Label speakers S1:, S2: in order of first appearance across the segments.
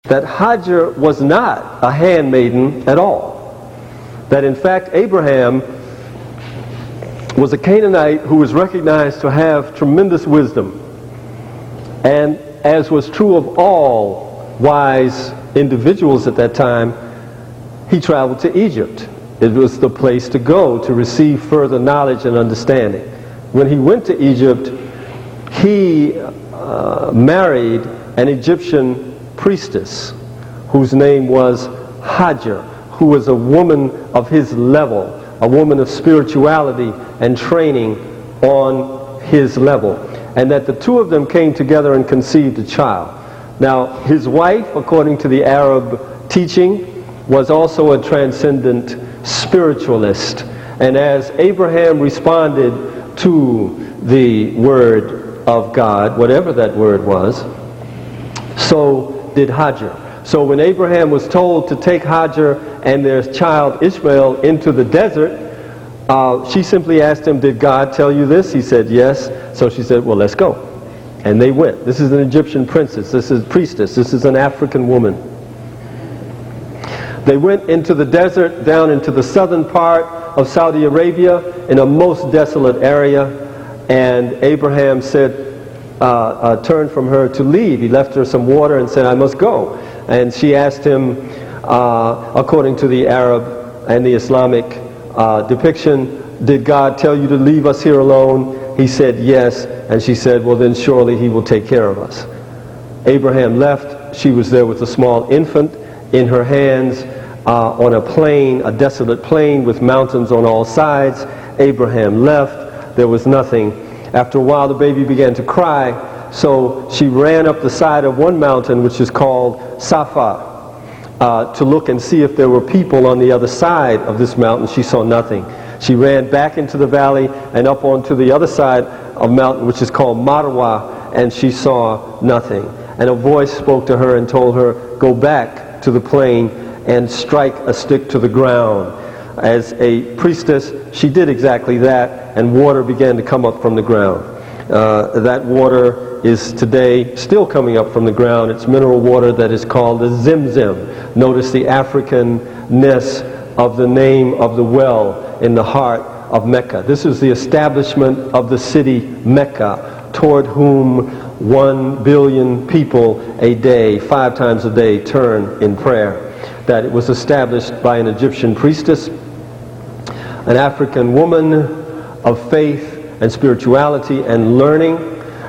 S1: that Hajar was not a handmaiden at all. That in fact Abraham was a Canaanite who was recognized to have tremendous wisdom. And as was true of all wise individuals at that time, he traveled to Egypt. It was the place to go to receive further knowledge and understanding. When he went to Egypt, he married an Egyptian priestess whose name was Hajar, who was a woman of his level, a woman of spirituality and training on his level. And that the two of them came together and conceived a child. Now, his wife, according to the Arab teaching, was also a transcendent spiritualist. And as Abraham responded to the word of God, whatever that word was, so did Hajar. So when Abraham was told to take Hajar and their child Ishmael into the desert, she simply asked him, "Did God tell you this?" He said, "Yes." So she said, "Well, let's go." And they went. This is an Egyptian princess. This is a priestess. This is an African woman. They went into the desert, down into the southern part of Saudi Arabia, in a most desolate area. And Abraham said, turned from her to leave. He left her some water and said, "I must go." And she asked him, according to the Arab and the Islamic depiction, "Did God tell you to leave us here alone?" He said, "Yes." And she said, "Well, then surely he will take care of us." Abraham left. She was there with a small infant in her hands on a plain, a desolate plain with mountains on all sides. Abraham left. There was nothing. After a while, the baby began to cry. So she ran up the side of one mountain, which is called Safa, to look and see if there were people on the other side of this mountain. She saw nothing. She ran back into the valley and up onto the other side of mountain, which is called Marwa, and she saw nothing. And a voice spoke to her and told her, "Go back to the plain and strike a stick to the ground." As a priestess, she did exactly that, and water began to come up from the ground. That water is today still coming up from the ground. It's mineral water that is called the Zimzim. Notice the Africanness of the name of the well in the heart of Mecca. This is the establishment of the city Mecca, toward whom 1 billion people a day, 5 times a day, turn in prayer. That it was established by an Egyptian priestess, an African woman of faith and spirituality and learning.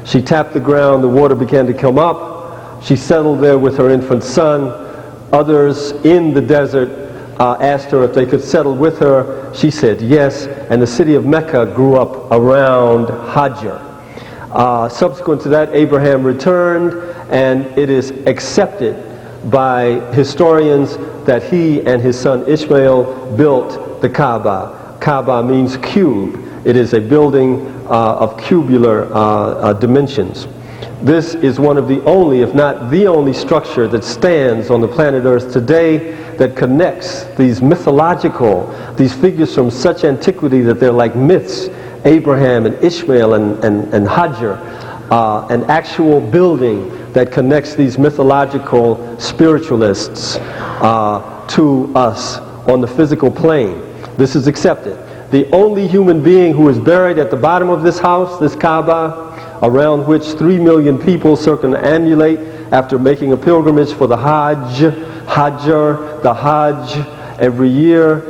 S1: She tapped the ground, the water began to come up. She settled there with her infant son. Others in the desert asked her if they could settle with her. She said yes, and the city of Mecca grew up around Hajar. Subsequent to that, Abraham returned, and it is accepted by historians that he and his son Ishmael built the Kaaba. Kaaba means cube. It is a building of cubular dimensions. This is one of the only, if not the only, structure that stands on the planet Earth today that connects these mythological, these figures from such antiquity that they're like myths, Abraham and Ishmael and Hajar, an actual building that connects these mythological spiritualists to us on the physical plane. This is accepted. The only human being who is buried at the bottom of this house, this Kaaba, around which 3 million people circumambulate after making a pilgrimage for the Hajj, the Hajj every year,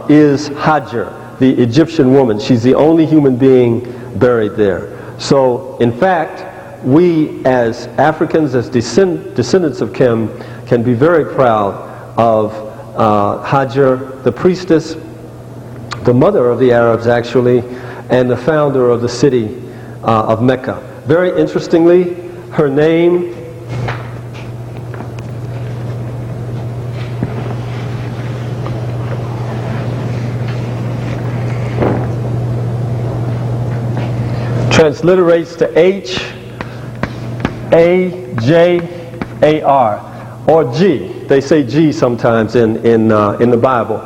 S1: is Hajar, the Egyptian woman. She's the only human being buried there. So, in fact, we as Africans, as descendants of Khem, can be very proud of Hajar, the priestess, the mother of the Arabs actually, and the founder of the city of Mecca. Very interestingly, her name transliterates to H-A-J-A-R, or G. They say G sometimes in the Bible.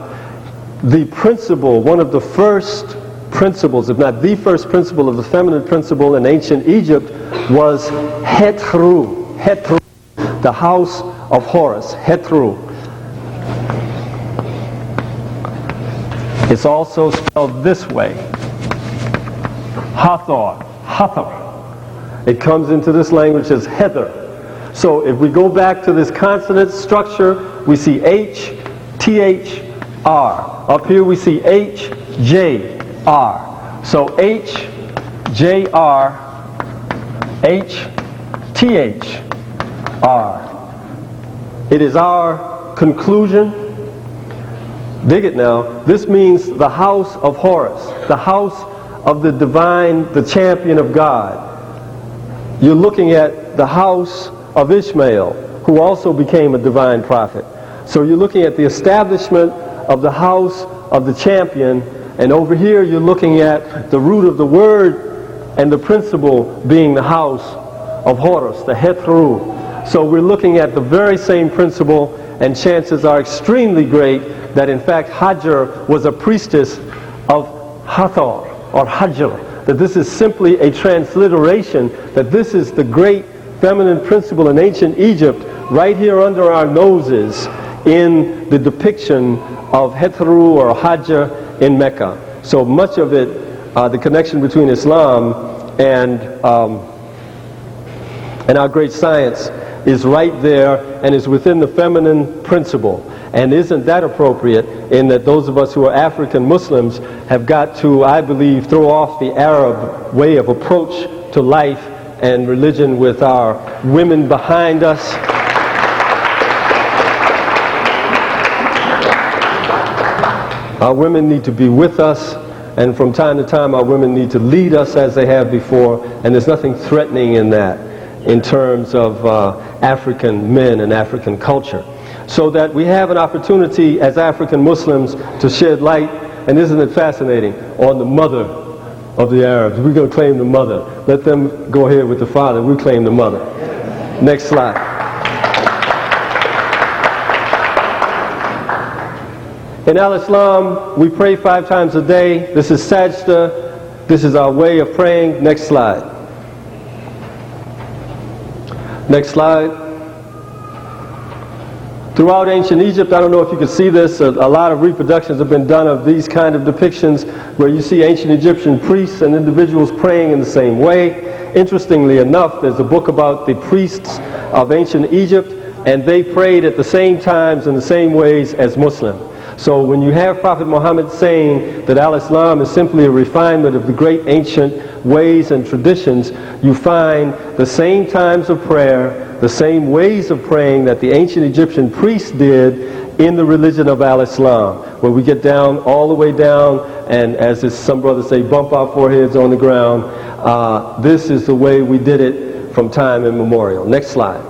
S1: The principle, one of the first principles, if not the first principle of the feminine principle in ancient Egypt, was hetru. Hetru the house of Horus, Hetru. It's also spelled this way, Hathor, Hathor. It comes into this language as heather. So if we go back to this consonant structure, we see H, TH, R. Up here we see H, J, R. So H, J, R, H, TH, R. It is our conclusion. Dig it now. This means the house of Horus, the house of the divine, the champion of God. You're looking at the house of Ishmael, who also became a divine prophet. So you're looking at the establishment of the house of the champion, and over here you're looking at the root of the word and the principle being the house of Horus, the Hetru. So we're looking at the very same principle, and chances are extremely great that in fact Hajar was a priestess of Hathor or Hajar, that this is simply a transliteration, that this is the great feminine principle in ancient Egypt right here under our noses in the depiction of Hetru or Hajar in Mecca. So much of it, the connection between Islam and our great science is right there and is within the feminine principle. And isn't that appropriate in that those of us who are African Muslims have got to, I believe, throw off the Arab way of approach to life and religion with our women behind us. Our women need to be with us, and from time to time our women need to lead us as they have before, and there's nothing threatening in that in terms of African men and African culture. So that we have an opportunity as African Muslims to shed light, and isn't it fascinating, on the mother of the Arabs. We're going to claim the mother. Let them go ahead with the father. We claim the mother. Next slide. In Al-Islam, we pray 5 times a day. This is sajda. This is our way of praying. Next slide. Next slide. Throughout ancient Egypt, I don't know if you can see this, a lot of reproductions have been done of these kind of depictions where you see ancient Egyptian priests and individuals praying in the same way. Interestingly enough, there's a book about the priests of ancient Egypt, and they prayed at the same times in the same ways as Muslims. So when you have Prophet Muhammad saying that Al-Islam is simply a refinement of the great ancient ways and traditions, you find the same times of prayer, the same ways of praying that the ancient Egyptian priests did in the religion of Al-Islam, where we get down, all the way down, and as some brothers say, bump our foreheads on the ground. This is the way we did it from time immemorial. Next slide.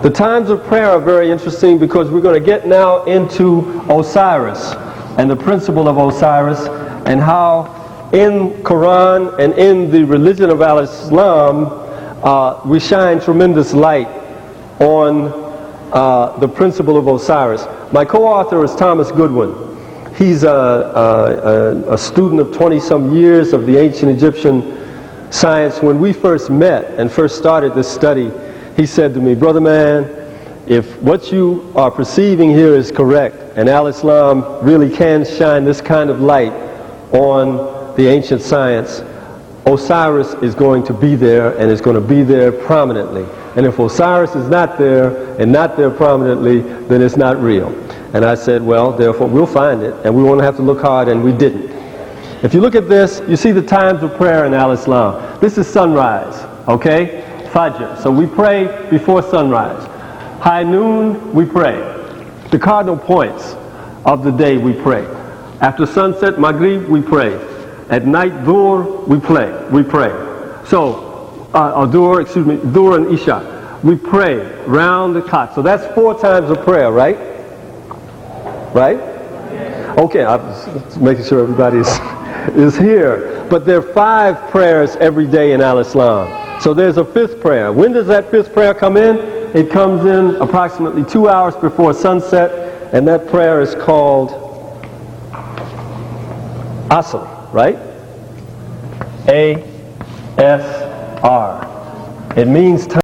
S1: The times of prayer are very interesting because we're going to get now into Osiris and the principle of Osiris and how in Quran and in the religion of Al-Islam we shine tremendous light on the principle of Osiris. My co-author is Thomas Goodwin. He's a student of 20-some years of the ancient Egyptian science. When we first met and first started this study, he said to me, "Brother man, if what you are perceiving here is correct, and Al-Islam really can shine this kind of light on the ancient science, Osiris is going to be there, and is going to be there prominently. And if Osiris is not there, and not there prominently, then it's not real." And I said, well, therefore we'll find it, and we won't have to look hard, and we didn't. If you look at this, you see the times of prayer in Al-Islam. This is sunrise, okay? Fajr. So we pray before sunrise. High noon, we pray. The cardinal points of the day, we pray. After sunset, Maghrib, we pray. At night, Dhuhr, we pray. So, Dhuhr and Isha. We pray round the clock. So that's 4 times of prayer, right? Right? Okay, I'm just making sure everybody is here. But there are 5 prayers every day in Al-Islam. So there's a 5th prayer. When does that 5th prayer come in? It comes in approximately 2 hours before sunset, and that prayer is called Asr, right? A-S-R. It means time.